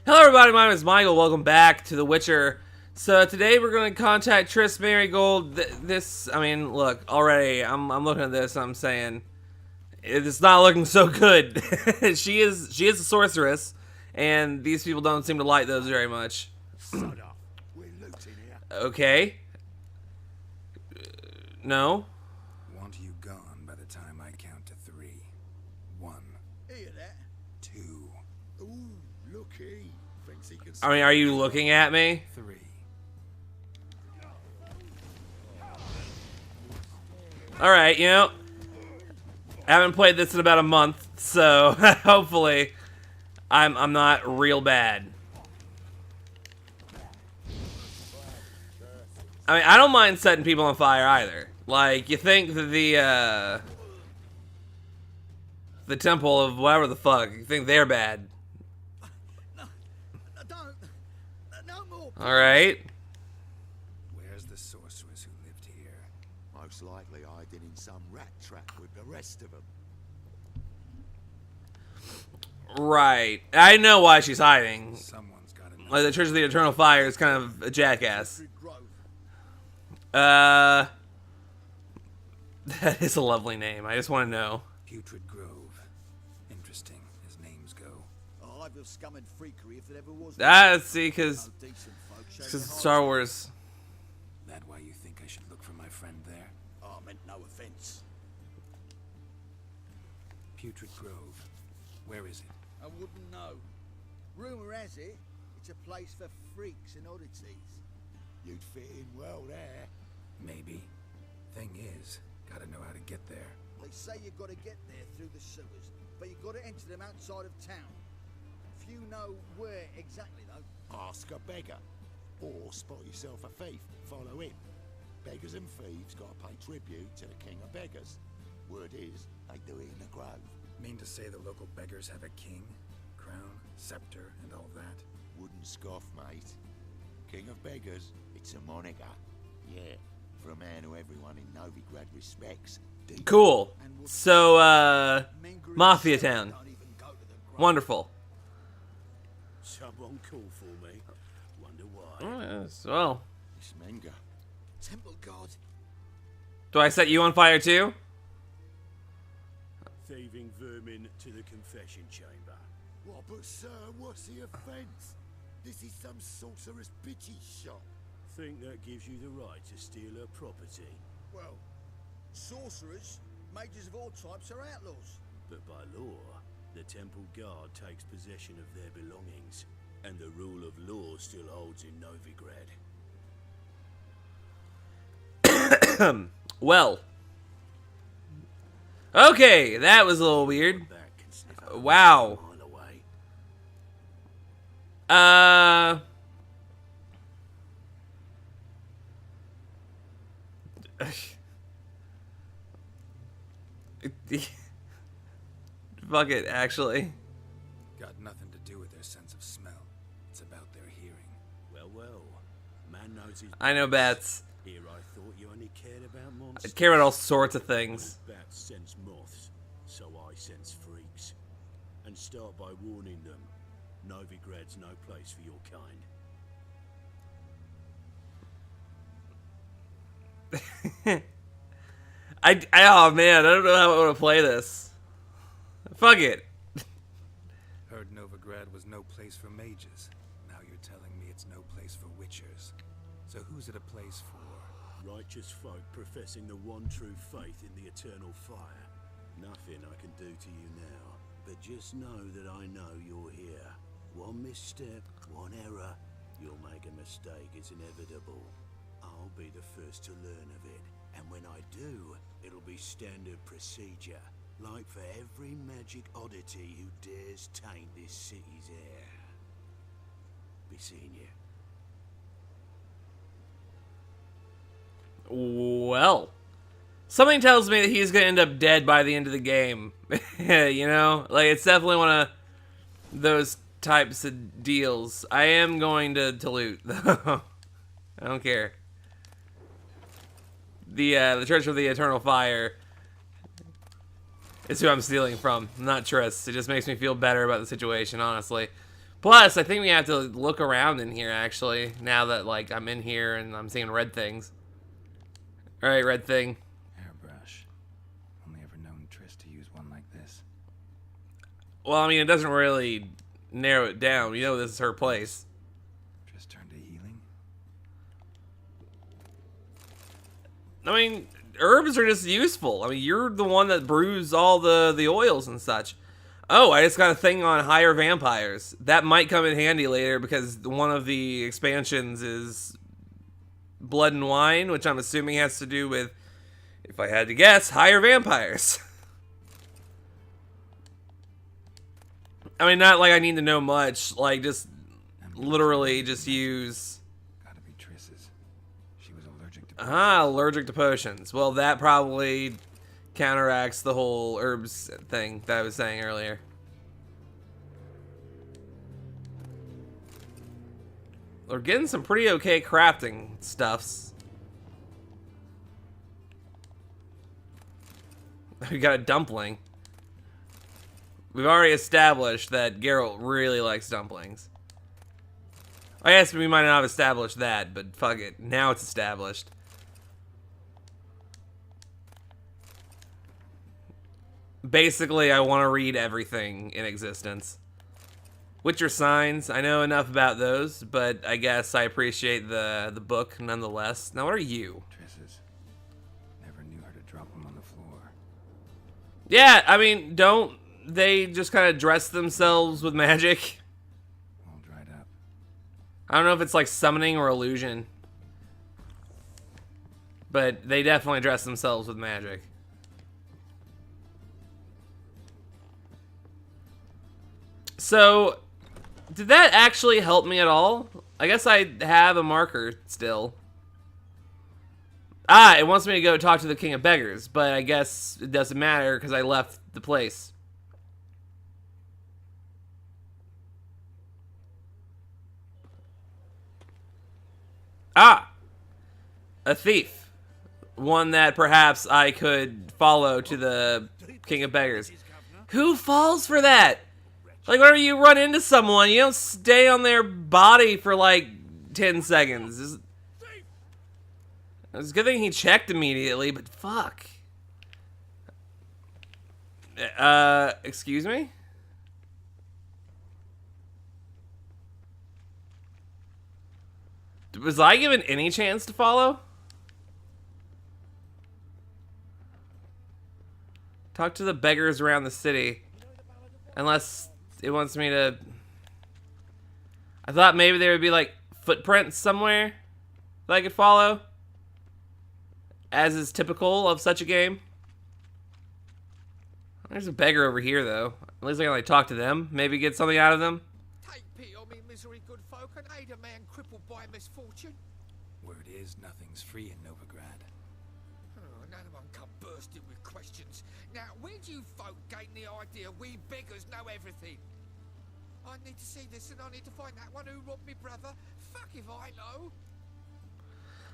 Hello everybody, my name is Michael. Welcome back to The Witcher. So today we're going to contact Triss Merigold. Look, already I'm looking at this and I'm saying it's not looking so good. she is a sorceress, and these people don't seem to like those very much. Sod off. We're looting here. Okay. No. Want you gone by the time I count to 3. 1, Hear that? 2, Ooh, looky. Thinks he can I mean, are you looking at me? 3. Alright, you know, I haven't played this in about a month, so hopefully I'm not real bad. I mean, I don't mind setting people on fire either. Like, you think that the temple of whatever the fuck, you think they're bad. Don't. No more. Alright. Where's the sorceress who lived here? Most likely hiding in some rat trap with the rest of them. Right. I know why she's hiding. Someone's got to know. Like, the Church of the Eternal Fire is kind of a jackass. Grove. That is a lovely name. I just want to know. Putrid Grove. Interesting, as names go. A hive of scum and freakery if there ever was. See, because No decent folk showing it's hide. Star Wars. That why you think I should look for my friend there? Oh, I meant no offense. Putrid Grove. Where is it? I wouldn't know. Rumor has it, it's a place for freaks and oddities. You'd fit in well there. Maybe. Thing is, gotta know how to get there. They say you've got to get there through the sewers, but you've got to enter them outside of town. Few know where exactly, though. Ask a beggar, or spot yourself a thief, follow him. Beggars and thieves gotta pay tribute to the king of beggars. Word is, they do it in the grove. Mean to say the local beggars have a king, crown, scepter, and all that? Wouldn't scoff, mate. King of beggars, it's a moniker. Yeah, for a man who everyone in Novigrad respects. Deep Cool. So, Mingru Mafia himself Town. don't even go to the grove. Wonderful. Someone call for me. Wonder why. Oh, yes. Well, It's Menga. Temple God. do I set you on fire too? Thieving vermin to the confession chamber. What, but sir, what's the offence? This is some sorcerer's bitchy shop. Think that gives you the right to steal her property. Well, sorcerers, mages of all types are outlaws. But by law, the temple guard takes possession of their belongings, and the rule of law still holds in Novigrad. Well. Okay, that was a little weird. Back and sniff a Wow. mile away. Fuck it, actually. Got nothing to do with their sense of smell. It's about their hearing. Well, man knows his I know bats. Here I thought you only cared about I monsters. care about all sorts of things. Bats sense moths, so I sense freaks. And start by warning them, Novigrad's no place for your kind. Oh man, I don't know how I want to play this. Fuck it. Heard Novigrad was no place for mages. Now you're telling me it's no place for witchers. So who's it a place for? Righteous folk professing the one true faith in the eternal fire. Nothing I can do to you now, but just know that I know you're here. One misstep, one error, you'll make a mistake, it's inevitable. I'll be the first to learn of it, and when I do, it'll be standard procedure. Like for every magic oddity who dares taint this city's air. Be seeing you. Well, something tells me that he's gonna end up dead by the end of the game. You know, like it's definitely one of those types of deals. I am going to loot though. I don't care. The Church of the Eternal Fire is who I'm stealing from, not Triss. It just makes me feel better about the situation, honestly. Plus, I think we have to look around in here, actually, now that, like, I'm in here and I'm seeing red things. Alright, red thing. Airbrush. Only ever known Triss to use one like this. Well, I mean, it doesn't really narrow it down. You know this is her place. Triss turned to healing? I mean, herbs are just useful. I mean, you're the one that brews all the oils and such. Oh, I just got a thing on higher vampires. That might come in handy later because one of the expansions is Blood and Wine, which I'm assuming has to do with, if I had to guess, higher vampires. I mean, not like I need to know much, like just literally just use... Gotta be Triss's. She was allergic to allergic to potions. Well, that probably counteracts the whole herbs thing that I was saying earlier. We're getting some pretty okay crafting stuffs. We got a dumpling. We've already established that Geralt really likes dumplings. I guess we might not have established that, but fuck it. Now it's established. Basically, I want to read everything in existence. Witcher signs, I know enough about those, but I guess I appreciate the book nonetheless. Now, what are you? Triss's. Never knew her to drop them on the floor. Yeah, I mean, don't they just kind of dress themselves with magic? All dried up. I don't know if it's like summoning or illusion. But they definitely dress themselves with magic. So, did that actually help me at all? I guess I have a marker still. Ah, it wants me to go talk to the King of Beggars, but I guess it doesn't matter because I left the place. Ah! A thief. One that perhaps I could follow to the King of Beggars. Who falls for that? Like, whenever you run into someone, you don't stay on their body for, like, 10 seconds. It's a good thing he checked immediately, but fuck. Excuse me? Was I given any chance to follow? Talk to the beggars around the city. Unless it wants me to... I thought maybe there would be, like, footprints somewhere that I could follow. As is typical of such a game. There's a beggar over here, though. At least I can, like, talk to them. Maybe get something out of them. Take pity on me, misery, good folk, and aid a man crippled by misfortune. Word is nothing's free in Novigrad. Oh, another one come bursting with questions. Now, where do you folk gain the idea we beggars know everything? I need to see this and I need to find that one who robbed me brother. Fuck if I know.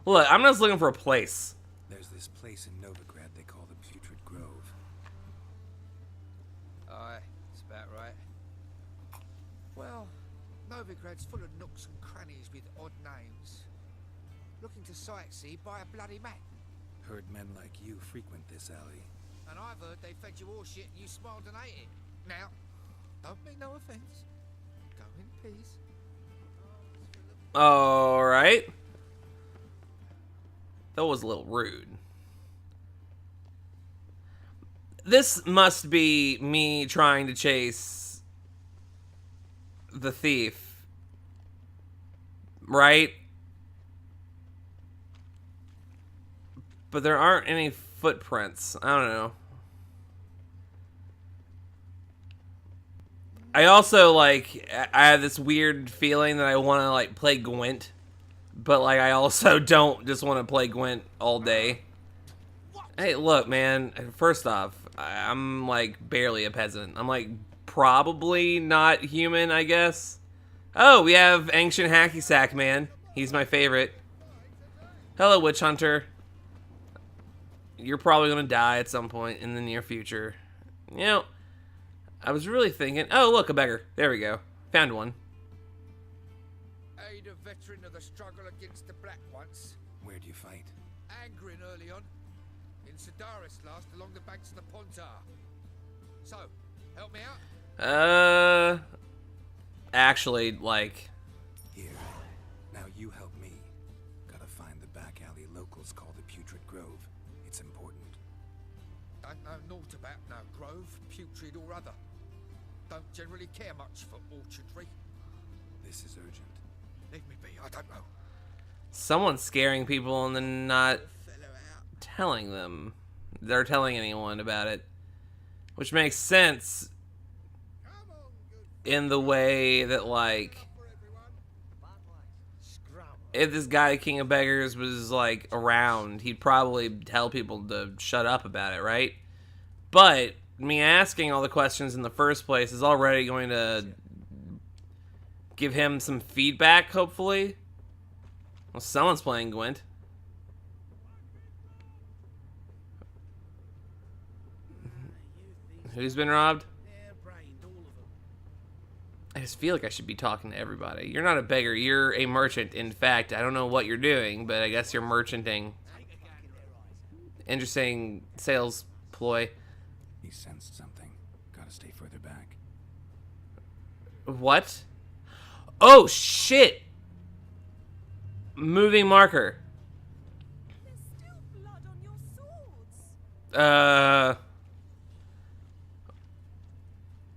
Look, I'm just looking for a place. There's this place in Novigrad they call the Putrid Grove. Aye, that's about right. Well, Novigrad's full of nooks and crannies with odd names. Looking to sightsee by a bloody map. Heard men like you frequent this alley. And I've heard they fed you all shit and you smiled and ate it. Now, don't mean no offence. Go in peace. Alright. That was a little rude. This must be me trying to chase the thief. Right? But there aren't any footprints. I don't know. I also, like, I have this weird feeling that I want to, like, play Gwent. But, like, I also don't just want to play Gwent all day. Hey, look, man. First off, I'm, like, barely a peasant. I'm, like, probably not human, I guess. Oh, we have Ancient Hacky Sack Man. He's my favorite. Hello, Witch Hunter. You're probably going to die at some point in the near future. You know, I was really thinking... Oh, look, a beggar. There we go. Found one. aid a veteran of the struggle against the Black once. Where do you fight? Angering early on. In Sedaris last, along the banks of the Pontar. So, help me out? Actually, like... Here. Now you help me. Gotta find the back alley locals call the Putrid Grove. It's important. Don't know naught about no grove, putrid or other. Don't generally care much for orchardry. This is urgent. Leave me be, I don't know. Someone's scaring people and then not Fellow out. telling them. They're telling anyone about it. Which makes sense Come on, good in the way that, like, for everyone. Scrum. if this guy, King of Beggars, was, like, around, he'd probably tell people to shut up about it, right? But me asking all the questions in the first place is already going to give him some feedback, hopefully. Well, someone's playing Gwent. Who's been robbed? I just feel like I should be talking to everybody. You're not a beggar, you're a merchant. In fact, I don't know what you're doing, but I guess you're merchanting. Interesting sales ploy. He sensed something. Gotta stay further back. What? Oh, shit! Moving marker. There's still blood on your swords.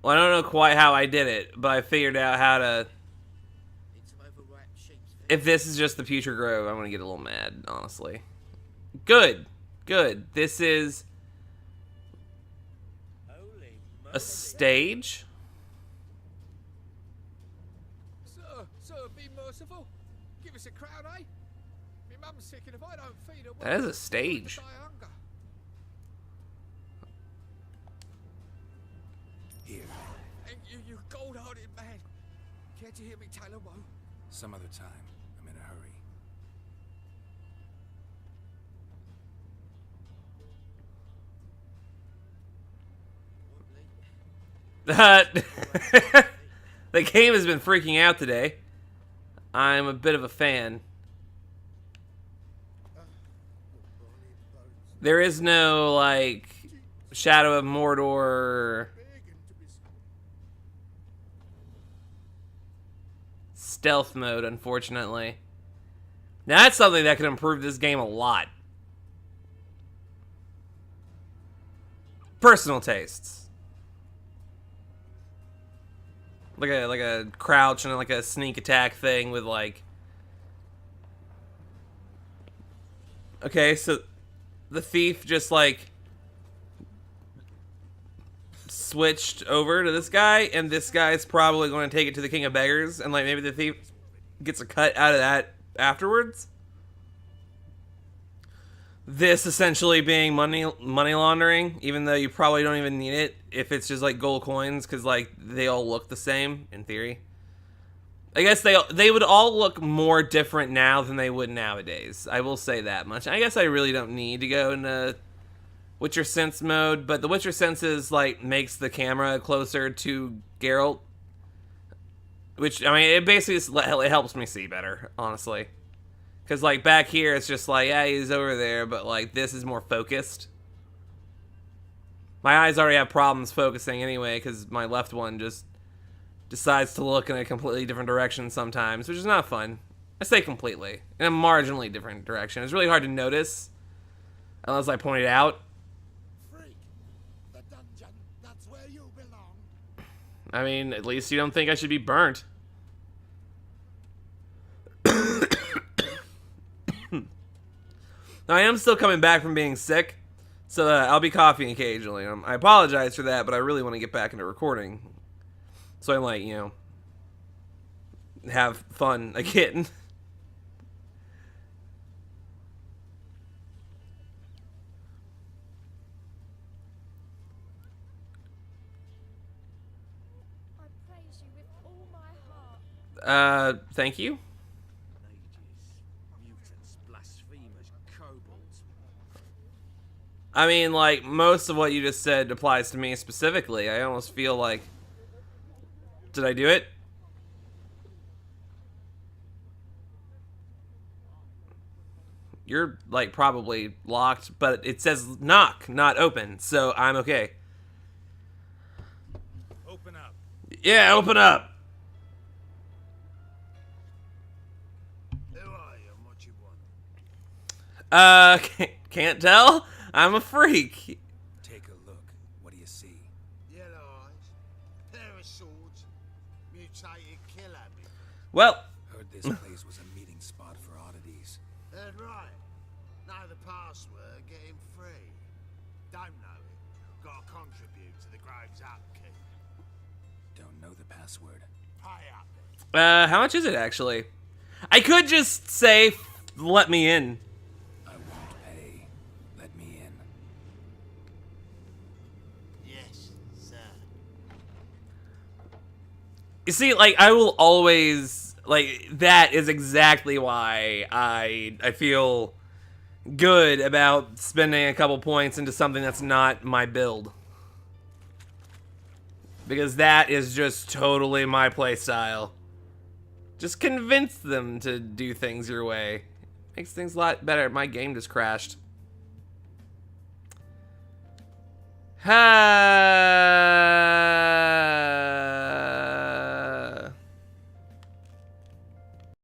Well, I don't know quite how I did it, but I figured out how to... Need some overripe sheep's feet. If this is just the Future Grove, I'm gonna get a little mad, honestly. Good. Good. This is... a stage? Sir, be merciful. Give us a crown, eh? My mum's sick, and if I don't feed her, That is a stage. die of hunger. Here. And you gold-hearted man. Care to hear me tell a woe? Some other time. I'm in a hurry. The game has been freaking out today. I'm a bit of a fan. There is no, like, Shadow of Mordor stealth mode, unfortunately. Now, that's something that could improve this game a lot. Personal tastes. Like a crouch and like a sneak attack thing with like... Okay, so the thief just like switched over to this guy, and this guy's probably going to take it to the King of Beggars, and like maybe the thief gets a cut out of that afterwards. This essentially being money laundering, even though you probably don't even need it if it's just like gold coins, because like they all look the same in theory. I guess they would all look more different now than they would nowadays. I will say that much. I guess I really don't need to go into Witcher Sense mode, but the Witcher Senses like makes the camera closer to Geralt, which I mean it basically it helps me see better, honestly. Because, like, back here, it's just like, yeah, he's over there, but, like, this is more focused. My eyes already have problems focusing anyway, because my left one just decides to look in a completely different direction sometimes, which is not fun. I say completely. In a marginally different direction. It's really hard to notice, unless I point it out. Freak. The dungeon. That's where you belong. I mean, at least you don't think I should be burnt. I am still coming back from being sick, so I'll be coughing occasionally. I apologize for that, but I really want to get back into recording. So I might, you know, have fun again. I praise you with all my heart. Thank you. Mutants, blasphemers, kobolds. I mean, like, most of what you just said applies to me specifically. I almost feel like... Did I do it? you're like probably locked, but it says knock, not open, so I'm okay. Open up. Yeah, open up. Who are you and what you want? Can't tell. I'm a freak. Take a look. What do you see? Yellow eyes, pair of swords, mutated kill habit. Well, Heard this place was a meeting spot for oddities. Heard right. Know the password, get him free. Don't know it. Gotta contribute to the Grove's upkeep. Don't know the password. Pay up. how much is it actually? I could just say, let me in. I won't pay. Let me in. Yes, sir. You see, like, I will always, like, that is exactly why I feel good about spending a couple points into something that's not my build. Because that is just totally my playstyle. Just convince them to do things your way. Makes things a lot better. My game just crashed.